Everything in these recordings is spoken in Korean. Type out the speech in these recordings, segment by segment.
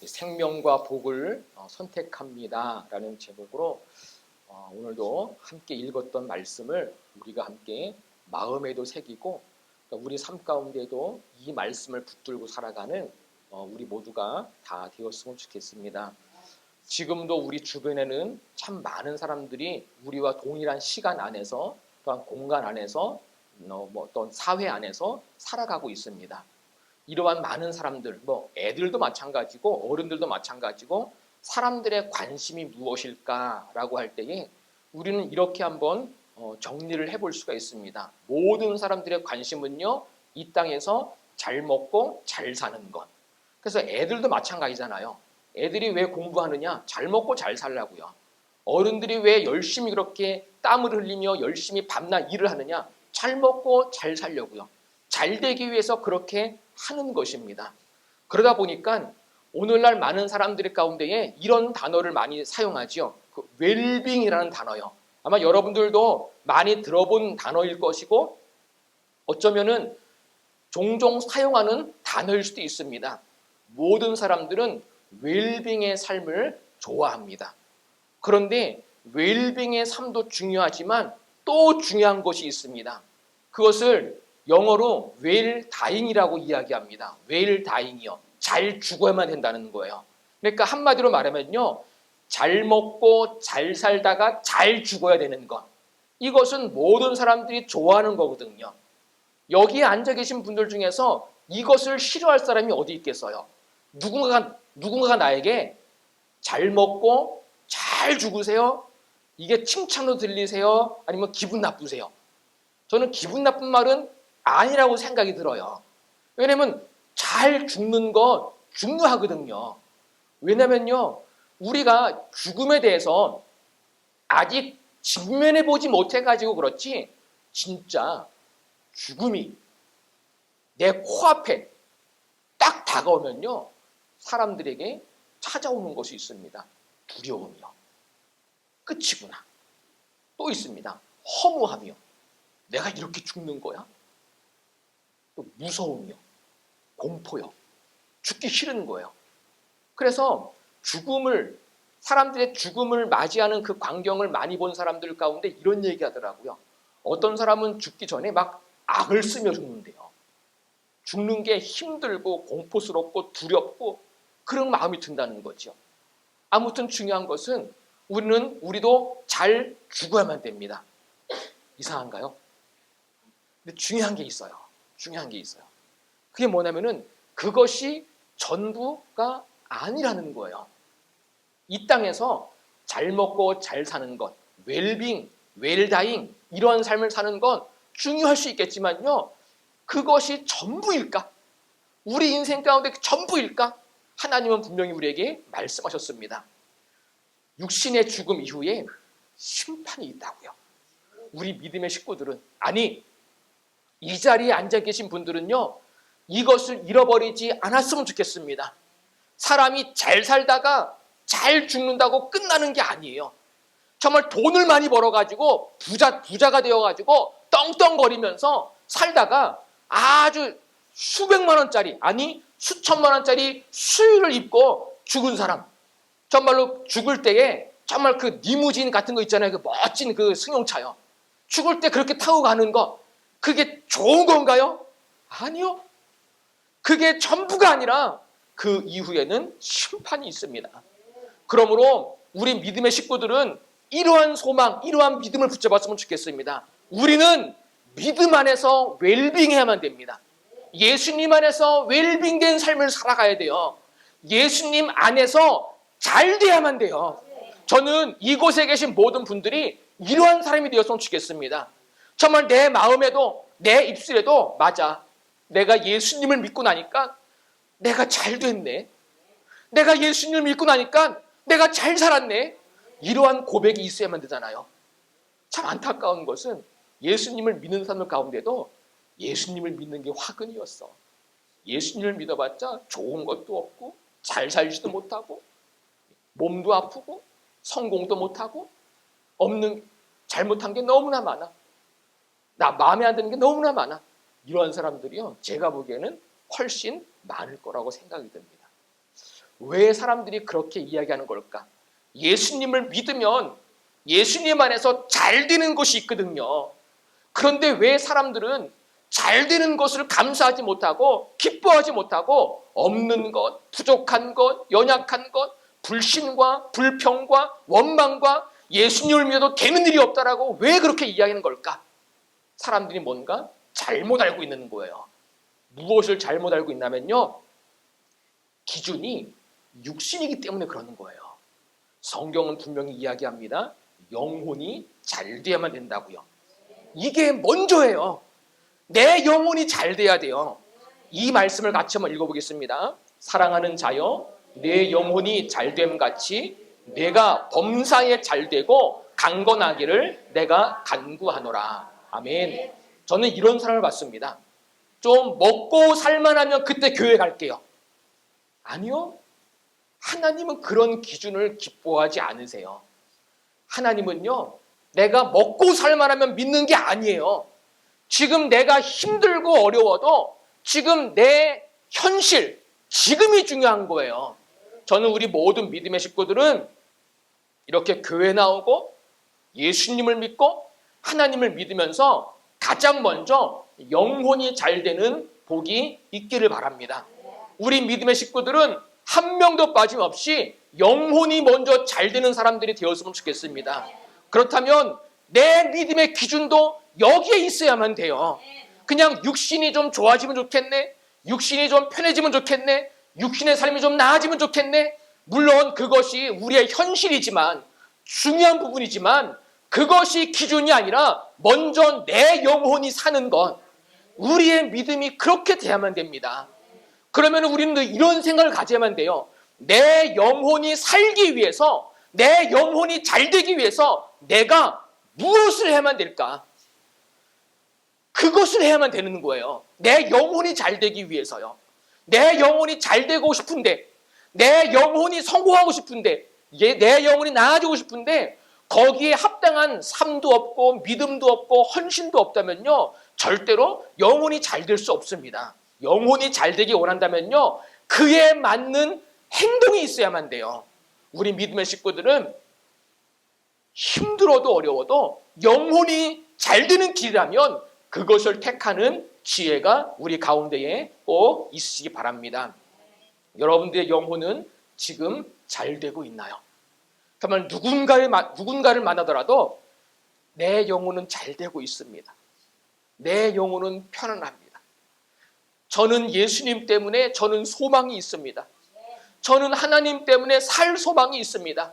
생명과 복을 선택합니다라는 제목으로 오늘도 함께 읽었던 말씀을 우리가 함께 마음에도 새기고 우리 삶 가운데도 이 말씀을 붙들고 살아가는 우리 모두가 다 되었으면 좋겠습니다. 지금도 우리 주변에는 참 많은 사람들이 우리와 동일한 시간 안에서 또한 공간 안에서 어떤 사회 안에서 살아가고 있습니다. 이러한 많은 사람들, 애들도 마찬가지고 어른들도 마찬가지고 사람들의 관심이 무엇일까라고 할 때에 우리는 이렇게 한번 정리를 해볼 수가 있습니다. 모든 사람들의 관심은요, 이 땅에서 잘 먹고 잘 사는 것. 그래서 애들도 마찬가지잖아요. 애들이 왜 공부하느냐? 잘 먹고 잘 살라고요. 어른들이 왜 열심히 그렇게 땀을 흘리며 열심히 밤낮 일을 하느냐? 잘 먹고 잘 살려고요. 잘 되기 위해서 그렇게 하는 것입니다. 그러다 보니까 오늘날 많은 사람들 가운데에 이런 단어를 많이 사용하죠. 그 웰빙이라는 단어요. 아마 여러분들도 많이 들어본 단어일 것이고 어쩌면은 종종 사용하는 단어일 수도 있습니다. 모든 사람들은 웰빙의 삶을 좋아합니다. 그런데 웰빙의 삶도 중요하지만 또 중요한 것이 있습니다. 그것을 영어로 웰다잉이라고 이야기합니다. 웰다잉이요. 잘 죽어야만 된다는 거예요. 그러니까 한마디로 말하면요. 잘 먹고 잘 살다가 잘 죽어야 되는 것. 이것은 모든 사람들이 좋아하는 거거든요. 여기에 앉아 계신 분들 중에서 이것을 싫어할 사람이 어디 있겠어요? 누군가가 나에게 잘 먹고 잘 죽으세요? 이게 칭찬으로 들리세요? 아니면 기분 나쁘세요? 저는 기분 나쁜 말은 아니라고 생각이 들어요. 왜냐면 잘 죽는 건 중요하거든요. 왜냐면요, 우리가 죽음에 대해서 아직 직면해 보지 못해가지고 그렇지, 진짜 죽음이 내 코앞에 딱 다가오면요, 사람들에게 찾아오는 것이 있습니다. 두려움이요. 끝이구나. 또 있습니다. 허무함이요. 내가 이렇게 죽는 거야? 또 무서움이요. 공포요. 죽기 싫은 거예요. 그래서 사람들의 죽음을 맞이하는 그 광경을 많이 본 사람들 가운데 이런 얘기 하더라고요. 어떤 사람은 죽기 전에 막 악을 쓰며 죽는데요. 죽는 게 힘들고 공포스럽고 두렵고 그런 마음이 든다는 거죠. 아무튼 중요한 것은 우리도 잘 죽어야만 됩니다. 이상한가요? 근데 중요한 게 있어요. 그게 뭐냐면은 그것이 전부가 아니라는 거예요. 이 땅에서 잘 먹고 잘 사는 것, 웰빙, 웰다잉 이런 삶을 사는 건 중요할 수 있겠지만요. 그것이 전부일까? 우리 인생 가운데 전부일까? 하나님은 분명히 우리에게 말씀하셨습니다. 육신의 죽음 이후에 심판이 있다고요. 우리 믿음의 식구들은 아니 이 자리에 앉아 계신 분들은요. 이것을 잃어버리지 않았으면 좋겠습니다. 사람이 잘 살다가 잘 죽는다고 끝나는 게 아니에요. 정말 돈을 많이 벌어가지고 부자가 되어가지고 떵떵거리면서 살다가 아주 수백만 원짜리 아니 수천만 원짜리 수유를 입고 죽은 사람 정말로 죽을 때에 정말 그 리무진 같은 거 있잖아요. 그 멋진 그 승용차요. 죽을 때 그렇게 타고 가는 거 그게 좋은 건가요? 아니요. 그게 전부가 아니라 그 이후에는 심판이 있습니다. 그러므로 우리 믿음의 식구들은 이러한 소망, 이러한 믿음을 붙잡았으면 좋겠습니다. 우리는 믿음 안에서 웰빙해야만 됩니다. 예수님 안에서 웰빙된 삶을 살아가야 돼요. 예수님 안에서 잘 돼야만 돼요. 저는 이곳에 계신 모든 분들이 이러한 사람이 되었으면 좋겠습니다. 정말 내 마음에도 내 입술에도 맞아. 내가 예수님을 믿고 나니까 내가 잘 됐네. 내가 예수님을 믿고 나니까 내가 잘 살았네. 이러한 고백이 있어야만 되잖아요. 참 안타까운 것은 예수님을 믿는 사람들 가운데도 예수님을 믿는 게 화근이었어. 예수님을 믿어봤자 좋은 것도 없고 잘 살지도 못하고 몸도 아프고 성공도 못하고 잘못한 게 너무나 많아. 나 마음에 안 드는 게 너무나 많아. 이러한 사람들이요. 제가 보기에는 훨씬 많을 거라고 생각이 듭니다. 왜 사람들이 그렇게 이야기하는 걸까? 예수님을 믿으면 예수님 안에서 잘 되는 것이 있거든요. 그런데 왜 사람들은 잘 되는 것을 감사하지 못하고 기뻐하지 못하고 없는 것, 부족한 것, 연약한 것, 불신과 불평과 원망과 예수님을 믿어도 되는 일이 없다라고 왜 그렇게 이야기하는 걸까? 사람들이 뭔가 잘못 알고 있는 거예요. 무엇을 잘못 알고 있냐면요, 기준이 육신이기 때문에 그러는 거예요. 성경은 분명히 이야기합니다. 영혼이 잘 돼야만 된다고요. 이게 먼저예요. 내 영혼이 잘 돼야 돼요. 이 말씀을 같이 한번 읽어보겠습니다. 사랑하는 자여, 내 영혼이 잘됨 같이 내가 범사에 잘되고 강건하기를 내가 간구하노라. 아멘. 저는 이런 사람을 봤습니다. 좀 먹고 살만하면 그때 교회 갈게요. 아니요. 하나님은 그런 기준을 기뻐하지 않으세요. 하나님은요, 내가 먹고 살만하면 믿는 게 아니에요. 지금 내가 힘들고 어려워도 지금 내 현실, 지금이 중요한 거예요. 저는 우리 모든 믿음의 식구들은 이렇게 교회 나오고 예수님을 믿고 하나님을 믿으면서 가장 먼저 영혼이 잘 되는 복이 있기를 바랍니다. 우리 믿음의 식구들은 한 명도 빠짐없이 영혼이 먼저 잘 되는 사람들이 되었으면 좋겠습니다. 그렇다면 내 믿음의 기준도 여기에 있어야만 돼요. 그냥 육신이 좀 좋아지면 좋겠네, 육신이 좀 편해지면 좋겠네, 육신의 삶이 좀 나아지면 좋겠네. 물론 그것이 우리의 현실이지만, 중요한 부분이지만, 그것이 기준이 아니라 먼저 내 영혼이 사는 것, 우리의 믿음이 그렇게 돼야만 됩니다. 그러면 우리는 이런 생각을 가져야만 돼요. 내 영혼이 살기 위해서, 내 영혼이 잘 되기 위해서 내가 무엇을 해야만 될까? 그것을 해야만 되는 거예요. 내 영혼이 잘 되기 위해서요. 내 영혼이 잘 되고 싶은데, 내 영혼이 성공하고 싶은데, 내 영혼이 나아지고 싶은데 거기에 합당한 삶도 없고 믿음도 없고 헌신도 없다면요, 절대로 영혼이 잘 될 수 없습니다. 영혼이 잘 되기 원한다면요, 그에 맞는 행동이 있어야만 돼요. 우리 믿음의 식구들은 힘들어도 어려워도 영혼이 잘 되는 길이라면 그것을 택하는 지혜가 우리 가운데에 꼭 있으시기 바랍니다. 여러분들의 영혼은 지금 잘 되고 있나요? 정말 누군가를 만나더라도 내 영혼은 잘 되고 있습니다. 내 영혼은 편안합니다. 저는 예수님 때문에 저는 소망이 있습니다. 저는 하나님 때문에 살 소망이 있습니다.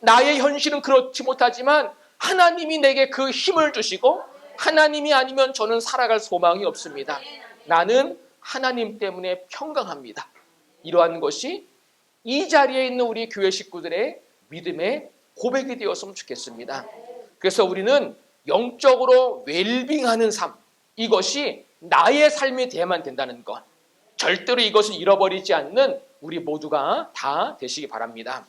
나의 현실은 그렇지 못하지만 하나님이 내게 그 힘을 주시고 하나님이 아니면 저는 살아갈 소망이 없습니다. 나는 하나님 때문에 평강합니다. 이러한 것이 이 자리에 있는 우리 교회 식구들의 믿음의 고백이 되었으면 좋겠습니다. 그래서 우리는 영적으로 웰빙하는 삶, 이것이 나의 삶이 되어야만 된다는 것, 절대로 이것을 잃어버리지 않는 우리 모두가 다 되시기 바랍니다.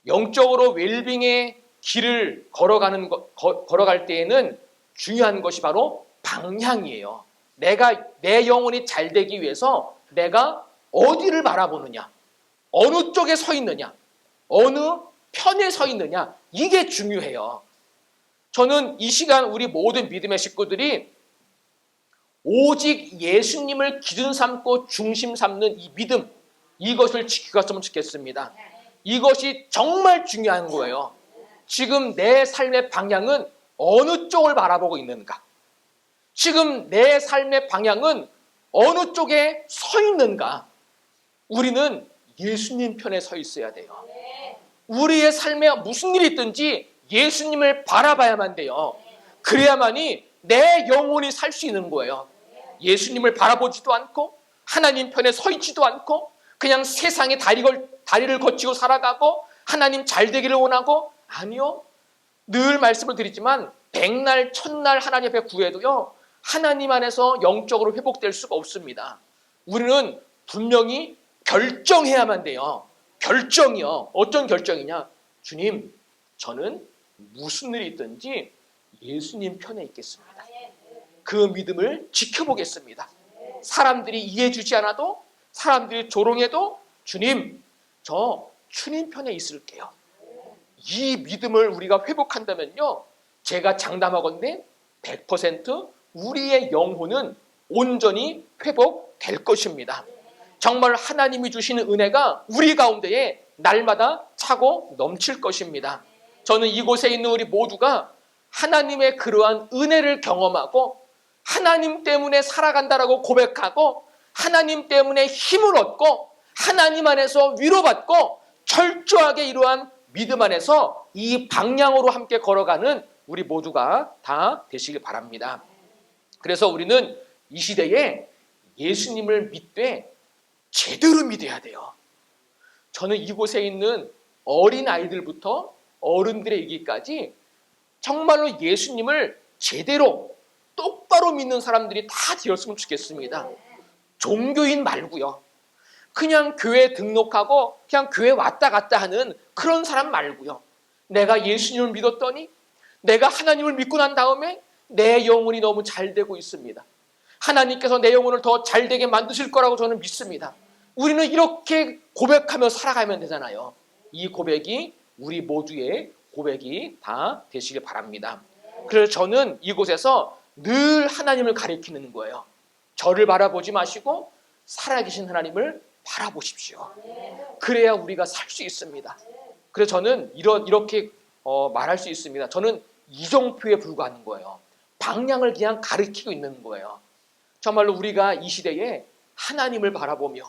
영적으로 웰빙의 길을 걸어갈 때에는 중요한 것이 바로 방향이에요. 내 영혼이 잘 되기 위해서 내가 어디를 바라보느냐, 어느 쪽에 서 있느냐, 어느 편에 서 있느냐, 이게 중요해요. 저는 이 시간 우리 모든 믿음의 식구들이 오직 예수님을 기준 삼고 중심 삼는 이 믿음, 이것을 지켰으면 좋겠습니다. 이것이 정말 중요한 거예요. 지금 내 삶의 방향은 어느 쪽을 바라보고 있는가? 지금 내 삶의 방향은 어느 쪽에 서 있는가? 우리는 예수님 편에 서 있어야 돼요. 우리의 삶에 무슨 일이 있든지 예수님을 바라봐야만 돼요. 그래야만이 내 영혼이 살 수 있는 거예요. 예수님을 바라보지도 않고 하나님 편에 서 있지도 않고 그냥 세상에 다리를 거치고 살아가고 하나님 잘 되기를 원하고, 아니요. 늘 말씀을 드리지만 백날 천날 하나님 앞에 구해도요, 하나님 안에서 영적으로 회복될 수가 없습니다. 우리는 분명히 결정해야만 돼요. 결정이요. 어떤 결정이냐? 주님, 저는 무슨 일이 있든지 예수님 편에 있겠습니다. 그 믿음을 지켜보겠습니다. 사람들이 이해해 주지 않아도, 사람들이 조롱해도, 주님, 저 주님 편에 있을게요. 이 믿음을 우리가 회복한다면요, 제가 장담하건대 100% 우리의 영혼은 온전히 회복될 것입니다. 정말 하나님이 주시는 은혜가 우리 가운데에 날마다 차고 넘칠 것입니다. 저는 이곳에 있는 우리 모두가 하나님의 그러한 은혜를 경험하고 하나님 때문에 살아간다라고 고백하고 하나님 때문에 힘을 얻고 하나님 안에서 위로받고 철저하게 이러한 믿음 안에서 이 방향으로 함께 걸어가는 우리 모두가 다 되시길 바랍니다. 그래서 우리는 이 시대에 예수님을 믿되 제대로 믿어야 돼요. 저는 이곳에 있는 어린 아이들부터 어른들의 얘기까지 정말로 예수님을 제대로 똑바로 믿는 사람들이 다 되었으면 좋겠습니다. 종교인 말고요. 그냥 교회 등록하고 그냥 교회 왔다 갔다 하는 그런 사람 말고요. 내가 예수님을 믿었더니 내가 하나님을 믿고 난 다음에 내 영혼이 너무 잘 되고 있습니다. 하나님께서 내 영혼을 더 잘 되게 만드실 거라고 저는 믿습니다. 우리는 이렇게 고백하며 살아가면 되잖아요. 이 고백이 우리 모두의 고백이 다 되시길 바랍니다. 그래서 저는 이곳에서 늘 하나님을 가리키는 거예요. 저를 바라보지 마시고 살아계신 하나님을 바라보십시오. 그래야 우리가 살 수 있습니다. 그래서 저는 이렇게 말할 수 있습니다. 저는 이정표에 불과한 거예요. 방향을 그냥 가리키고 있는 거예요. 정말로 우리가 이 시대에 하나님을 바라보며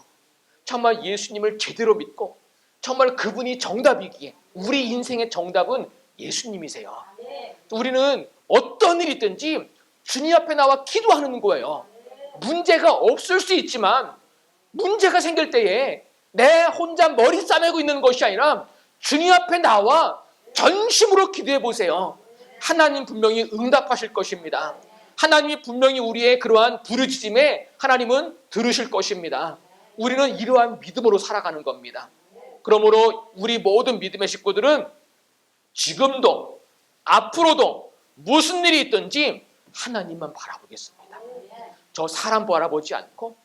정말 예수님을 제대로 믿고 정말 그분이 정답이기에 우리 인생의 정답은 예수님이세요. 우리는 어떤 일이 있든지 주님 앞에 나와 기도하는 거예요. 문제가 없을 수 있지만 문제가 생길 때에 내 혼자 머리 싸매고 있는 것이 아니라 주님 앞에 나와 전심으로 기도해 보세요. 하나님 분명히 응답하실 것입니다. 하나님이 분명히 우리의 그러한 부르짖음에 하나님은 들으실 것입니다. 우리는 이러한 믿음으로 살아가는 겁니다. 그러므로 우리 모든 믿음의 식구들은 지금도 앞으로도 무슨 일이 있든지 하나님만 바라보겠습니다. 저 사람 바라보지 않고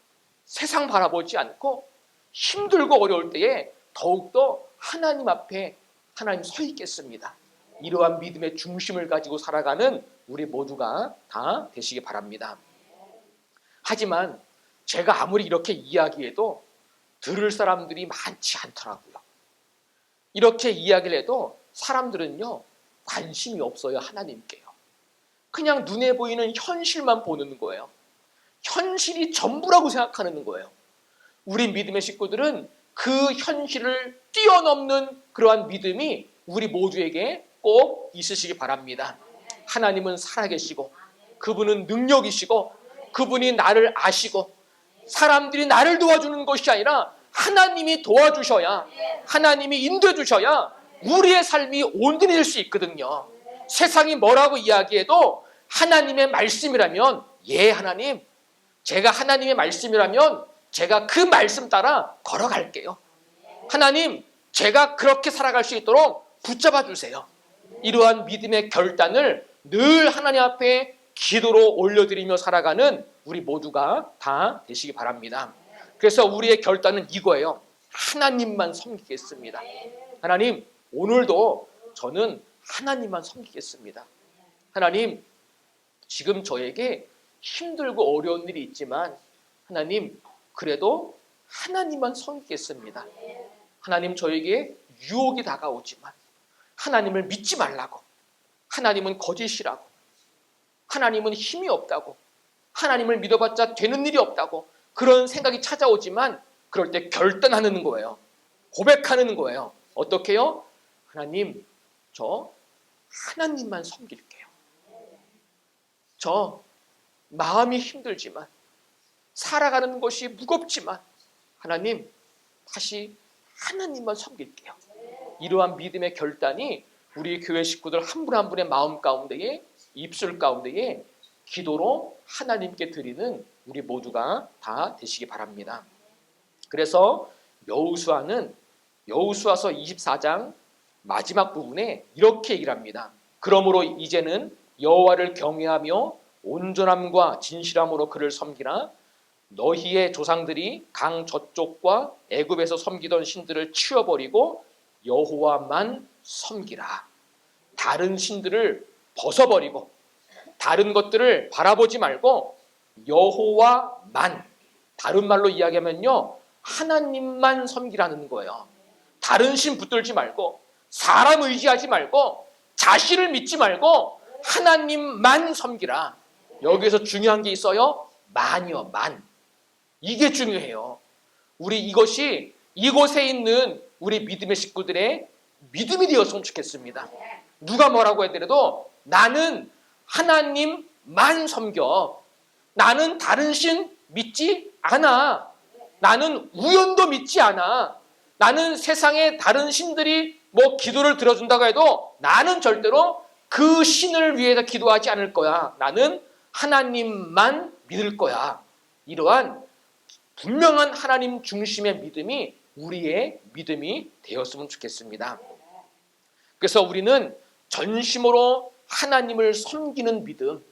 세상 바라보지 않고 힘들고 어려울 때에 더욱더 하나님 앞에 하나님 서 있겠습니다. 이러한 믿음의 중심을 가지고 살아가는 우리 모두가 다 되시기 바랍니다. 하지만 제가 아무리 이렇게 이야기해도 들을 사람들이 많지 않더라고요. 이렇게 이야기를 해도 사람들은요, 관심이 없어요. 하나님께요. 그냥 눈에 보이는 현실만 보는 거예요. 현실이 전부라고 생각하는 거예요. 우리 믿음의 식구들은 그 현실을 뛰어넘는 그러한 믿음이 우리 모두에게 꼭 있으시기 바랍니다. 하나님은 살아계시고 그분은 능력이시고 그분이 나를 아시고 사람들이 나를 도와주는 것이 아니라 하나님이 도와주셔야, 하나님이 인도해 주셔야 우리의 삶이 온전히 될 수 있거든요. 세상이 뭐라고 이야기해도 하나님의 말씀이라면, 예, 하나님, 제가 하나님의 말씀이라면 제가 그 말씀 따라 걸어갈게요. 하나님, 제가 그렇게 살아갈 수 있도록 붙잡아 주세요. 이러한 믿음의 결단을 늘 하나님 앞에 기도로 올려드리며 살아가는 우리 모두가 다 되시기 바랍니다. 그래서 우리의 결단은 이거예요. 하나님만 섬기겠습니다. 하나님, 오늘도 저는 하나님만 섬기겠습니다. 하나님, 지금 저에게 힘들고 어려운 일이 있지만 하나님, 그래도 하나님만 섬기겠습니다. 하나님, 저에게 유혹이 다가오지만 하나님을 믿지 말라고, 하나님은 거짓이라고, 하나님은 힘이 없다고, 하나님을 믿어봤자 되는 일이 없다고 그런 생각이 찾아오지만 그럴 때 결단하는 거예요. 고백하는 거예요. 어떻게요? 하나님, 저 하나님만 섬길게요. 저 마음이 힘들지만 살아가는 것이 무겁지만 하나님, 다시 하나님만 섬길게요. 이러한 믿음의 결단이 우리 교회 식구들 한 분 한 분의 마음 가운데에, 입술 가운데에 기도로 하나님께 드리는 우리 모두가 다 되시기 바랍니다. 그래서 여호수아는 여호수아서 24장 마지막 부분에 이렇게 얘기를 합니다. 그러므로 이제는 여호와를 경외하며 온전함과 진실함으로 그를 섬기라. 너희의 조상들이 강 저쪽과 애굽에서 섬기던 신들을 치워버리고 여호와만 섬기라. 다른 신들을 벗어버리고 다른 것들을 바라보지 말고 여호와만, 다른 말로 이야기하면요, 하나님만 섬기라는 거예요. 다른 신 붙들지 말고 사람 의지하지 말고 자신을 믿지 말고 하나님만 섬기라. 여기에서 중요한 게 있어요. 만이요, 만. 이게 중요해요. 우리 이것이 이곳에 있는 우리 믿음의 식구들의 믿음이 되었으면 좋겠습니다. 누가 뭐라고 하더라도 나는 하나님만 섬겨. 나는 다른 신 믿지 않아. 나는 우연도 믿지 않아. 나는 세상에 다른 신들이 뭐 기도를 들어준다고 해도 나는 절대로 그 신을 위해서 기도하지 않을 거야. 나는 하나님만 믿을 거야. 이러한 분명한 하나님 중심의 믿음이 우리의 믿음이 되었으면 좋겠습니다. 그래서 우리는 전심으로 하나님을 섬기는 믿음,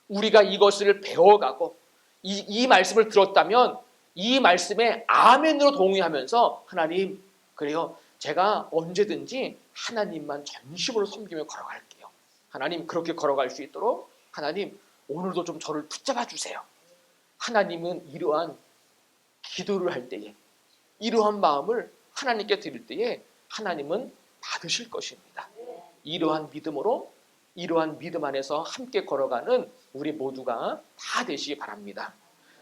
우리가 이것을 배워가고 이 말씀을 들었다면 이 말씀에 아멘으로 동의하면서 하나님, 그래요, 제가 언제든지 하나님만 전심으로 섬기며 걸어갈게요. 하나님, 그렇게 걸어갈 수 있도록 하나님 오늘도 좀 저를 붙잡아 주세요. 하나님은 이러한 기도를 할 때에, 이러한 마음을 하나님께 드릴 때에 하나님은 받으실 것입니다. 이러한 믿음으로, 이러한 믿음 안에서 함께 걸어가는 우리 모두가 다 되시기 바랍니다.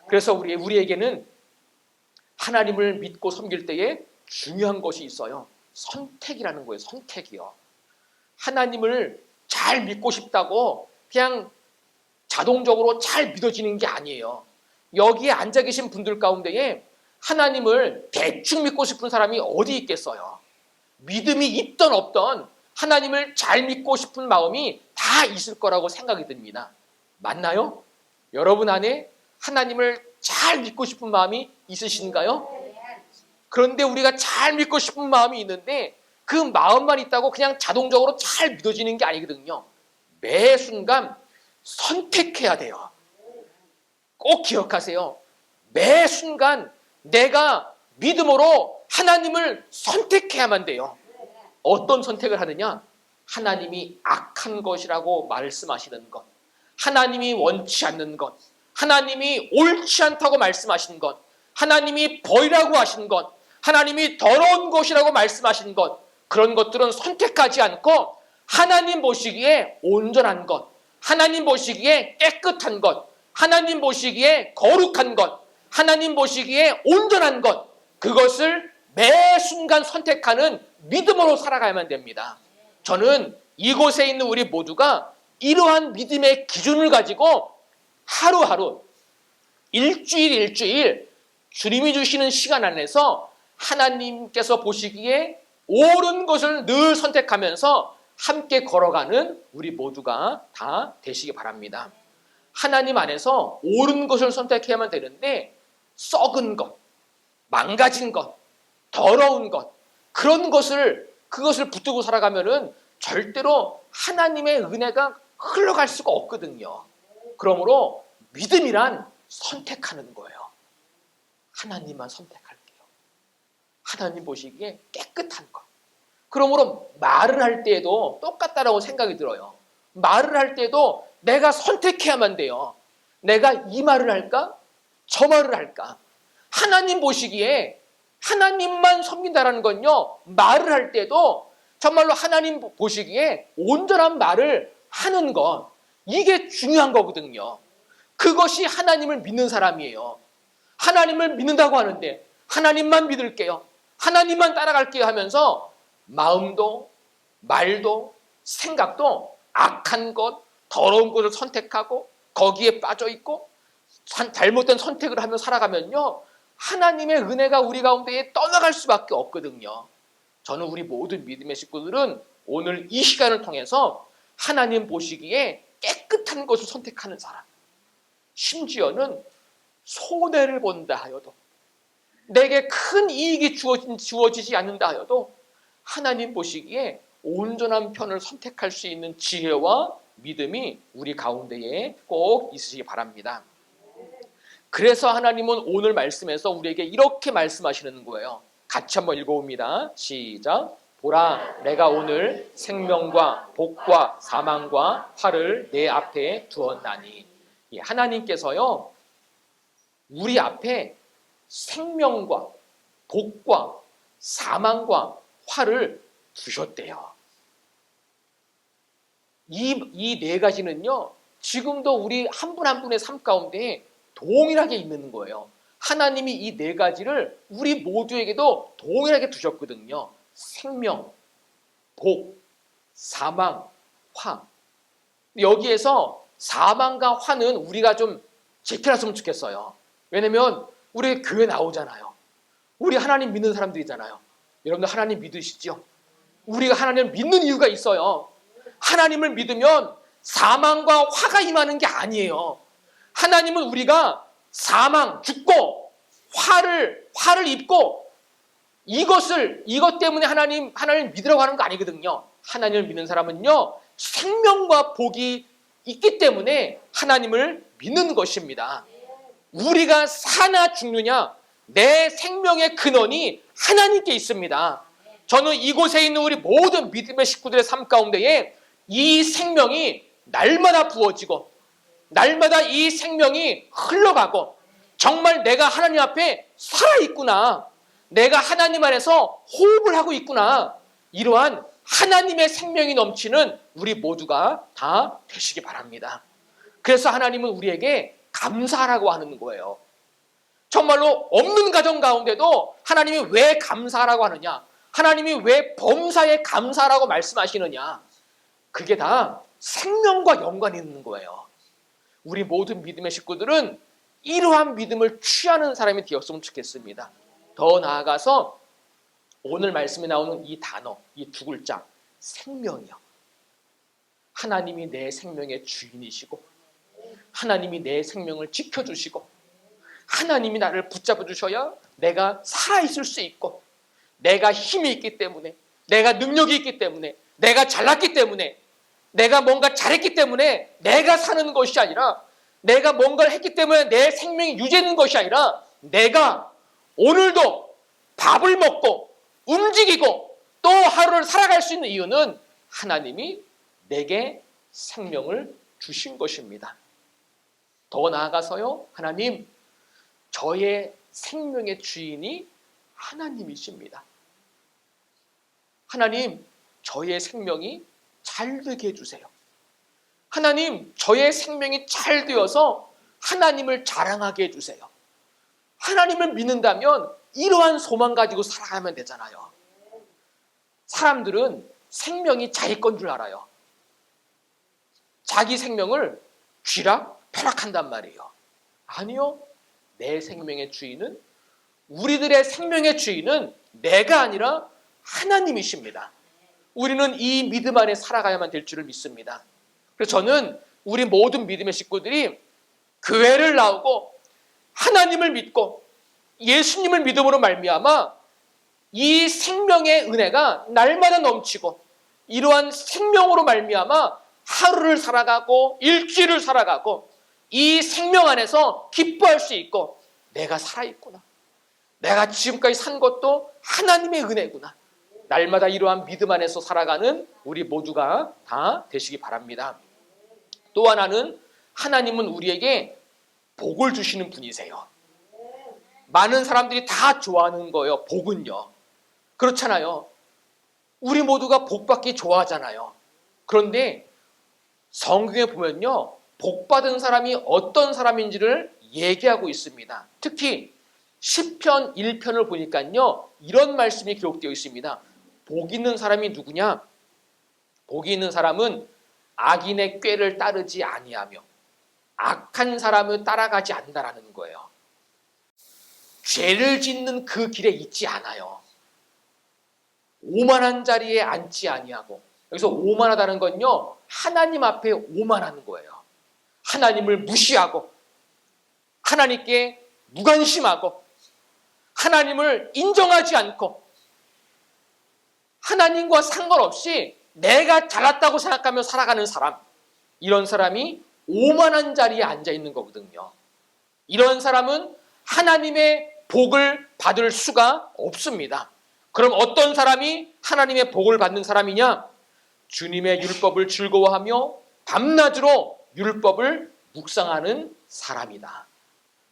그래서 우리에게는 하나님을 믿고 섬길 때에 중요한 것이 있어요. 선택이라는 거예요. 선택이요. 하나님을 잘 믿고 싶다고 그냥 자동적으로 잘 믿어지는 게 아니에요. 여기에 앉아 계신 분들 가운데에 하나님을 대충 믿고 싶은 사람이 어디 있겠어요? 믿음이 있던 없던 하나님을 잘 믿고 싶은 마음이 다 있을 거라고 생각이 듭니다. 맞나요? 여러분 안에 하나님을 잘 믿고 싶은 마음이 있으신가요? 그런데 우리가 잘 믿고 싶은 마음이 있는데 그 마음만 있다고 그냥 자동적으로 잘 믿어지는 게 아니거든요. 매 순간 선택해야 돼요. 꼭 기억하세요. 매 순간 내가 믿음으로 하나님을 선택해야만 돼요. 어떤 선택을 하느냐? 하나님이 악한 것이라고 말씀하시는 것, 하나님이 원치 않는 것, 하나님이 옳지 않다고 말씀하신 것, 하나님이 벌이라고 하신 것, 하나님이 더러운 것이라고 말씀하신 것, 그런 것들은 선택하지 않고 하나님 보시기에 온전한 것, 하나님 보시기에 깨끗한 것, 하나님 보시기에 거룩한 것, 하나님 보시기에 온전한 것, 그것을 매 순간 선택하는 믿음으로 살아가야만 됩니다. 저는 이곳에 있는 우리 모두가 이러한 믿음의 기준을 가지고 하루하루, 일주일 주님이 주시는 시간 안에서 하나님께서 보시기에 옳은 것을 늘 선택하면서 함께 걸어가는 우리 모두가 다 되시기 바랍니다. 하나님 안에서 옳은 것을 선택해야만 되는데 썩은 것, 망가진 것, 더러운 것, 그것을 붙들고 살아가면은 절대로 하나님의 은혜가 흘러갈 수가 없거든요. 그러므로 믿음이란 선택하는 거예요. 하나님만 선택할게요. 하나님 보시기에 깨끗한 것. 그러므로 말을 할 때에도 똑같다라고 생각이 들어요. 말을 할 때도 내가 선택해야만 돼요. 내가 이 말을 할까? 저 말을 할까? 하나님 보시기에 하나님만 섬긴다라는 건요, 말을 할 때도 정말로 하나님 보시기에 온전한 말을 하는 것, 이게 중요한 거거든요. 그것이 하나님을 믿는 사람이에요. 하나님을 믿는다고 하는데 하나님만 믿을게요, 하나님만 따라갈게요 하면서 마음도 말도 생각도 악한 것, 더러운 것을 선택하고 거기에 빠져 있고 잘못된 선택을 하며 살아가면요, 하나님의 은혜가 우리 가운데에 떠나갈 수밖에 없거든요. 저는 우리 모든 믿음의 식구들은 오늘 이 시간을 통해서 하나님 보시기에 깨끗한 것을 선택하는 사람, 심지어는 손해를 본다 하여도, 내게 큰 이익이 주어지지 않는다 하여도 하나님 보시기에 온전한 편을 선택할 수 있는 지혜와 믿음이 우리 가운데에 꼭 있으시기 바랍니다. 그래서 하나님은 오늘 말씀에서 우리에게 이렇게 말씀하시는 거예요. 같이 한번 읽어봅니다. 시작. 보라, 내가 오늘 생명과 복과 사망과 화를 내 앞에 두었나니. 하나님께서요, 우리 앞에 생명과 복과 사망과 화를 두셨대요. 이 네 가지는요, 지금도 우리 한 분 한 분의 삶 가운데 동일하게 있는 거예요. 하나님이 이 네 가지를 우리 모두에게도 동일하게 두셨거든요. 생명, 복, 사망, 화. 여기에서 사망과 화는 우리가 좀 지켜놨으면 좋겠어요. 왜냐면 우리 교회 나오잖아요. 우리 하나님 믿는 사람들이잖아요. 여러분들 하나님 믿으시죠? 우리가 하나님을 믿는 이유가 있어요. 하나님을 믿으면 사망과 화가 임하는 게 아니에요. 하나님은 우리가 사망, 죽고 화를 입고 이것 때문에 하나님을 믿으라고 하는 거 아니거든요. 하나님을 믿는 사람은요, 생명과 복이 있기 때문에 하나님을 믿는 것입니다. 우리가 사나 죽느냐, 내 생명의 근원이 하나님께 있습니다. 저는 이곳에 있는 우리 모든 믿음의 식구들의 삶 가운데에 이 생명이 날마다 부어지고 날마다 이 생명이 흘러가고 정말 내가 하나님 앞에 살아있구나, 내가 하나님 안에서 호흡을 하고 있구나, 이러한 하나님의 생명이 넘치는 우리 모두가 다 되시기 바랍니다. 그래서 하나님은 우리에게 감사하라고 하는 거예요. 정말로 없는 가정 가운데도 하나님이 왜 감사하라고 하느냐, 하나님이 왜 범사에 감사하라고 말씀하시느냐, 그게 다 생명과 연관이 있는 거예요. 우리 모든 믿음의 식구들은 이러한 믿음을 취하는 사람이 되었으면 좋겠습니다. 더 나아가서 오늘 말씀에 나오는 이 단어, 이 두 글자, 생명이요. 하나님이 내 생명의 주인이시고 하나님이 내 생명을 지켜주시고 하나님이 나를 붙잡아 주셔야 내가 살아있을 수 있고, 내가 힘이 있기 때문에, 내가 능력이 있기 때문에, 내가 잘났기 때문에, 내가 뭔가 잘했기 때문에 내가 사는 것이 아니라, 내가 뭔가를 했기 때문에 내 생명이 유지되는 것이 아니라, 내가 오늘도 밥을 먹고 움직이고 또 하루를 살아갈 수 있는 이유는 하나님이 내게 생명을 주신 것입니다. 더 나아가서요, 하나님, 저의 생명의 주인이 하나님이십니다. 하나님, 저의 생명이 잘 되게 해주세요. 하나님, 저의 생명이 잘 되어서 하나님을 자랑하게 해주세요. 하나님을 믿는다면 이러한 소망 가지고 살아가면 되잖아요. 사람들은 생명이 자기 건 줄 알아요. 자기 생명을 쥐락 펴락한단 말이에요. 아니요, 내 생명의 주인은, 우리들의 생명의 주인은 내가 아니라 하나님이십니다. 우리는 이 믿음 안에 살아가야만 될 줄을 믿습니다. 그래서 저는 우리 모든 믿음의 식구들이 교회를 나오고 하나님을 믿고 예수님을 믿음으로 말미암아 이 생명의 은혜가 날마다 넘치고, 이러한 생명으로 말미암아 하루를 살아가고 일주일을 살아가고 이 생명 안에서 기뻐할 수 있고, 내가 살아있구나, 내가 지금까지 산 것도 하나님의 은혜구나, 날마다 이러한 믿음 안에서 살아가는 우리 모두가 다 되시기 바랍니다. 또 하나는, 하나님은 우리에게 복을 주시는 분이세요. 많은 사람들이 다 좋아하는 거예요, 복은요. 그렇잖아요. 우리 모두가 복 받기 좋아하잖아요. 그런데 성경에 보면요, 복 받은 사람이 어떤 사람인지를 얘기하고 있습니다. 특히 시편 1편을 보니까요, 이런 말씀이 기록되어 있습니다. 복 있는 사람이 누구냐? 복이 있는 사람은 악인의 꾀를 따르지 아니하며 악한 사람을 따라가지 않는다라는 거예요. 죄를 짓는 그 길에 있지 않아요. 오만한 자리에 앉지 아니하고, 여기서 오만하다는 건요, 하나님 앞에 오만하는 거예요. 하나님을 무시하고 하나님께 무관심하고 하나님을 인정하지 않고 하나님과 상관없이 내가 잘났다고 생각하며 살아가는 사람, 이런 사람이 오만한 자리에 앉아 있는 거거든요. 이런 사람은 하나님의 복을 받을 수가 없습니다. 그럼 어떤 사람이 하나님의 복을 받는 사람이냐? 주님의 율법을 즐거워하며 밤낮으로 율법을 묵상하는 사람이다.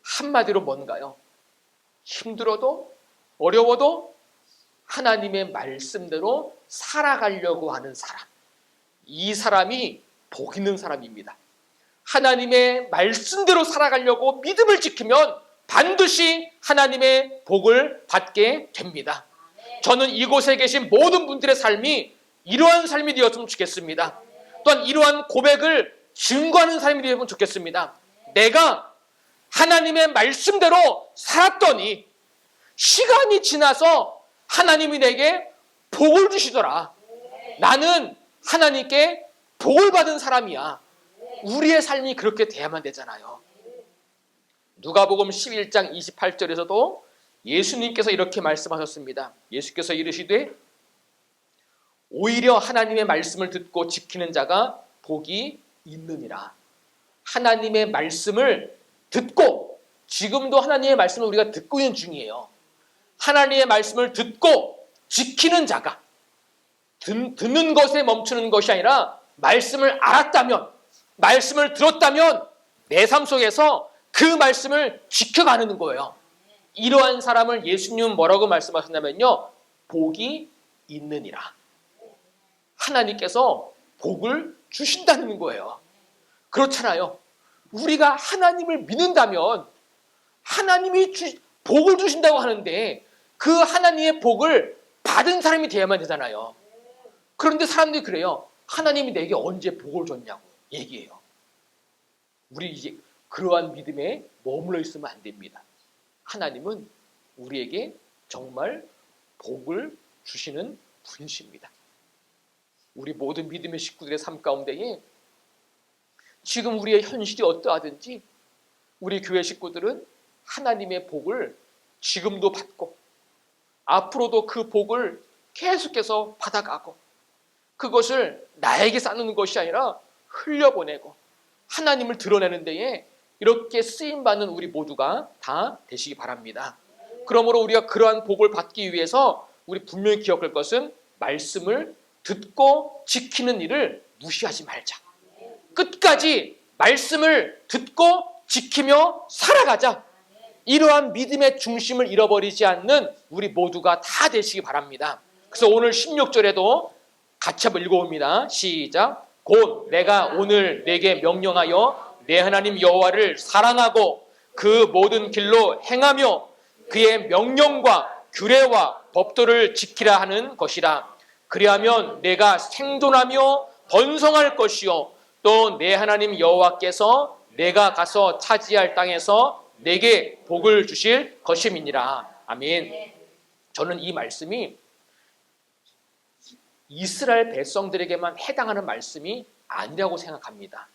한마디로 뭔가요? 힘들어도 어려워도 하나님의 말씀대로 살아가려고 하는 사람. 이 사람이 복 있는 사람입니다. 하나님의 말씀대로 살아가려고 믿음을 지키면 반드시 하나님의 복을 받게 됩니다. 저는 이곳에 계신 모든 분들의 삶이 이러한 삶이 되었으면 좋겠습니다. 또한 이러한 고백을 증거하는 삶이 되었으면 좋겠습니다. 내가 하나님의 말씀대로 살았더니 시간이 지나서 하나님이 내게 복을 주시더라. 나는 하나님께 복을 받은 사람이야. 우리의 삶이 그렇게 돼야만 되잖아요. 누가복음 11장 28절에서도 예수님께서 이렇게 말씀하셨습니다. 예수께서 이르시되 오히려 하나님의 말씀을 듣고 지키는 자가 복이 있느니라. 하나님의 말씀을 듣고, 지금도 하나님의 말씀을 우리가 듣고 있는 중이에요. 하나님의 말씀을 듣고 지키는 자가, 듣는 것에 멈추는 것이 아니라 말씀을 알았다면, 말씀을 들었다면 내 삶 속에서 그 말씀을 지켜가는 거예요. 이러한 사람을 예수님은 뭐라고 말씀하셨냐면요, 복이 있느니라. 하나님께서 복을 주신다는 거예요. 그렇잖아요. 우리가 하나님을 믿는다면 하나님이 복을 주신다고 하는데 그 하나님의 복을 받은 사람이 되어야만 되잖아요. 그런데 사람들이 그래요. 하나님이 내게 언제 복을 줬냐고 얘기해요. 우리 이제 그러한 믿음에 머물러 있으면 안 됩니다. 하나님은 우리에게 정말 복을 주시는 분이십니다. 우리 모든 믿음의 식구들의 삶 가운데에 지금 우리의 현실이 어떠하든지 우리 교회 식구들은 하나님의 복을 지금도 받고 앞으로도 그 복을 계속해서 받아가고 그것을 나에게 쌓는 것이 아니라 흘려보내고 하나님을 드러내는 데에 이렇게 쓰임받는 우리 모두가 다 되시기 바랍니다. 그러므로 우리가 그러한 복을 받기 위해서 우리 분명히 기억할 것은 말씀을 듣고 지키는 일을 무시하지 말자. 끝까지 말씀을 듣고 지키며 살아가자. 이러한 믿음의 중심을 잃어버리지 않는 우리 모두가 다 되시기 바랍니다. 그래서 오늘 16절에도 같이 한번 읽어봅니다. 시작. 곧 내가 오늘 내게 명령하여 내 하나님 여호와를 사랑하고 그 모든 길로 행하며 그의 명령과 규례와 법도를 지키라 하는 것이라. 그리하면 내가 생존하며 번성할 것이요 또 내 하나님 여호와께서 내가 가서 차지할 땅에서 내게 복을 주실 것임이니라. 아멘. 저는 이 말씀이 이스라엘 백성들에게만 해당하는 말씀이 아니라고 생각합니다.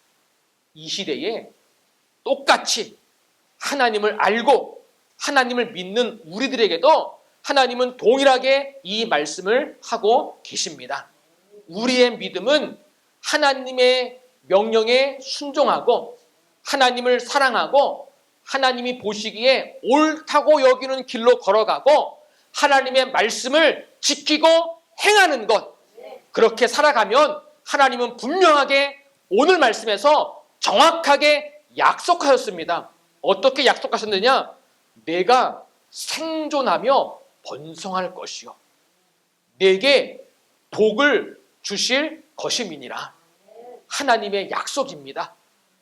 이 시대에 똑같이 하나님을 알고 하나님을 믿는 우리들에게도 하나님은 동일하게 이 말씀을 하고 계십니다. 우리의 믿음은 하나님의 명령에 순종하고 하나님을 사랑하고 하나님이 보시기에 옳다고 여기는 길로 걸어가고 하나님의 말씀을 지키고 행하는 것, 그렇게 살아가면 하나님은 분명하게 오늘 말씀에서 정확하게 약속하셨습니다. 어떻게 약속하셨느냐? 내가 생존하며 번성할 것이요 내게 복을 주실 것임이니라. 하나님의 약속입니다.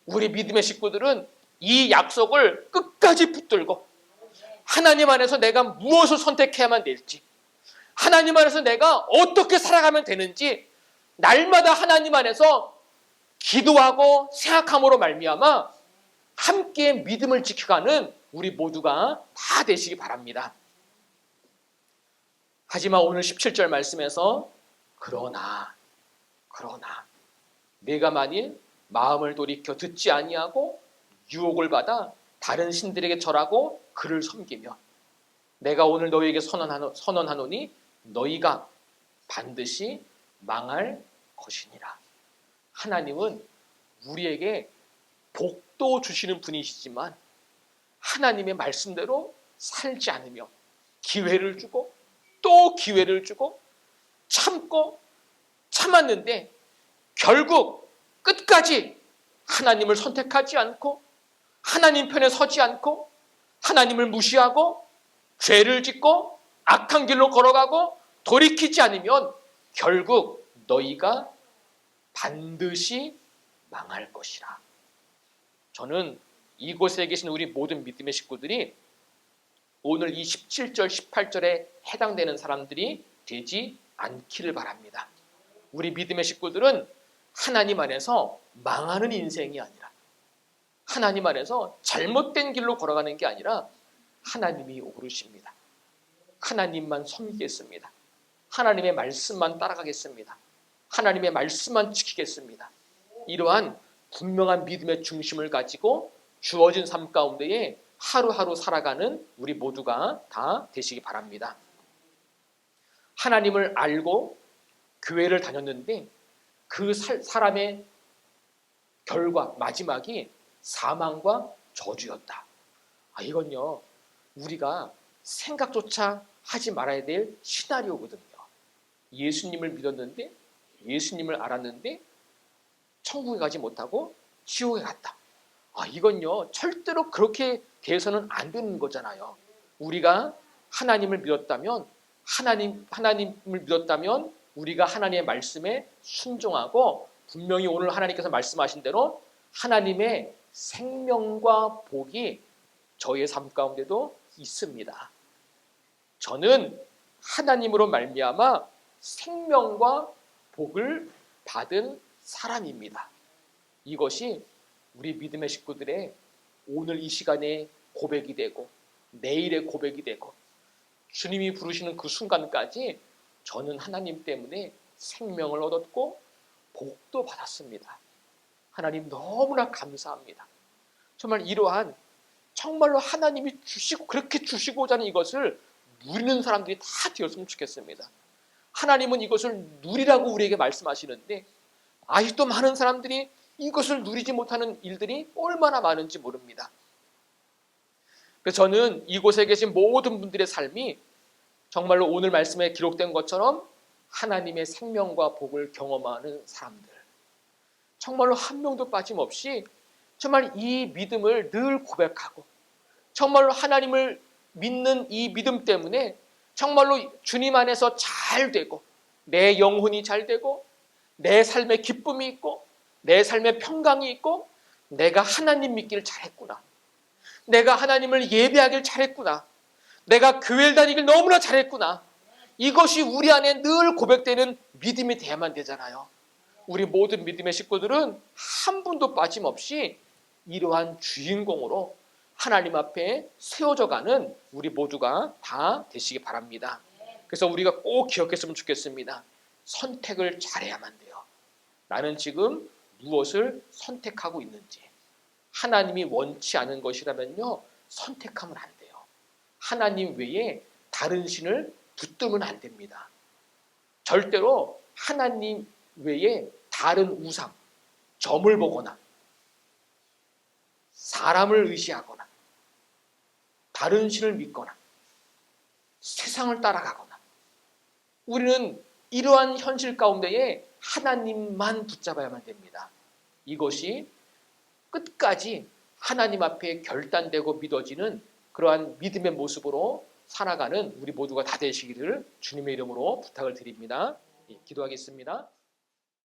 우리 믿음의 식구들은 이 약속을 끝까지 붙들고 하나님 안에서 내가 무엇을 선택해야만 될지, 하나님 안에서 내가 어떻게 살아가면 되는지 날마다 하나님 안에서 기도하고 생각함으로 말미암아 함께 믿음을 지켜가는 우리 모두가 다 되시기 바랍니다. 하지만 오늘 17절 말씀에서 그러나 내가 만일 마음을 돌이켜 듣지 아니하고 유혹을 받아 다른 신들에게 절하고 그를 섬기며 내가 오늘 너희에게 선언하노니 너희가 반드시 망할 것이니라. 하나님은 우리에게 복도 주시는 분이시지만 하나님의 말씀대로 살지 않으며 기회를 주고 또 기회를 주고 참고 참았는데 결국 끝까지 하나님을 선택하지 않고 하나님 편에 서지 않고 하나님을 무시하고 죄를 짓고 악한 길로 걸어가고 돌이키지 않으면 결국 너희가 반드시 망할 것이라. 저는 이곳에 계신 우리 모든 믿음의 식구들이 오늘 이 17절, 18절에 해당되는 사람들이 되지 않기를 바랍니다. 우리 믿음의 식구들은 하나님 안에서 망하는 인생이 아니라 하나님 안에서 잘못된 길로 걸어가는 게 아니라 하나님이 오르십니다. 하나님만 섬기겠습니다. 하나님의 말씀만 따라가겠습니다. 하나님의 말씀만 지키겠습니다. 이러한 분명한 믿음의 중심을 가지고 주어진 삶 가운데에 하루하루 살아가는 우리 모두가 다 되시기 바랍니다. 하나님을 알고 교회를 다녔는데 그 사람의 결과, 마지막이 사망과 저주였다. 이건요, 우리가 생각조차 하지 말아야 될 시나리오거든요. 예수님을 믿었는데, 예수님을 알았는데 천국에 가지 못하고 지옥에 갔다. 이건요, 절대로 그렇게 돼서는 안 되는 거잖아요. 우리가 하나님을 믿었다면, 하나님을 믿었다면 우리가 하나님의 말씀에 순종하고 분명히 오늘 하나님께서 말씀하신 대로 하나님의 생명과 복이 저의 삶 가운데도 있습니다. 저는 하나님으로 말미암아 생명과 복을 받은 사람입니다. 이것이 우리 믿음의 식구들의 오늘 이 시간에 고백이 되고 내일의 고백이 되고 주님이 부르시는 그 순간까지 저는 하나님 때문에 생명을 얻었고 복도 받았습니다. 하나님 너무나 감사합니다. 정말 이러한 정말로 하나님이 주시고 그렇게 주시고자 하는 이것을 누리는 사람들이 다 되었으면 좋겠습니다. 하나님은 이것을 누리라고 우리에게 말씀하시는데 아직도 많은 사람들이 이것을 누리지 못하는 일들이 얼마나 많은지 모릅니다. 그래서 저는 이곳에 계신 모든 분들의 삶이 정말로 오늘 말씀에 기록된 것처럼 하나님의 생명과 복을 경험하는 사람들, 정말로 한 명도 빠짐없이 정말 이 믿음을 늘 고백하고 정말로 하나님을 믿는 이 믿음 때문에 정말로 주님 안에서 잘 되고 내 영혼이 잘 되고 내 삶에 기쁨이 있고 내 삶에 평강이 있고 내가 하나님 믿기를 잘했구나. 내가 하나님을 예배하길 잘했구나. 내가 교회를 다니길 너무나 잘했구나. 이것이 우리 안에 늘 고백되는 믿음이 돼야만 되잖아요. 우리 모든 믿음의 식구들은 한 분도 빠짐없이 이러한 주인공으로 하나님 앞에 세워져가는 우리 모두가 다 되시기 바랍니다. 그래서 우리가 꼭 기억했으면 좋겠습니다. 선택을 잘해야만 돼요. 나는 지금 무엇을 선택하고 있는지. 하나님이 원치 않은 것이라면요, 선택하면 안 돼요. 하나님 외에 다른 신을 붙들면 안 됩니다. 절대로 하나님 외에 다른 우상, 점을 보거나 사람을 의지하거나 다른 신을 믿거나 세상을 따라가거나 우리는 이러한 현실 가운데에 하나님만 붙잡아야만 됩니다. 이것이 끝까지 하나님 앞에 결단되고 믿어지는 그러한 믿음의 모습으로 살아가는 우리 모두가 다 되시기를 주님의 이름으로 부탁을 드립니다. 기도하겠습니다.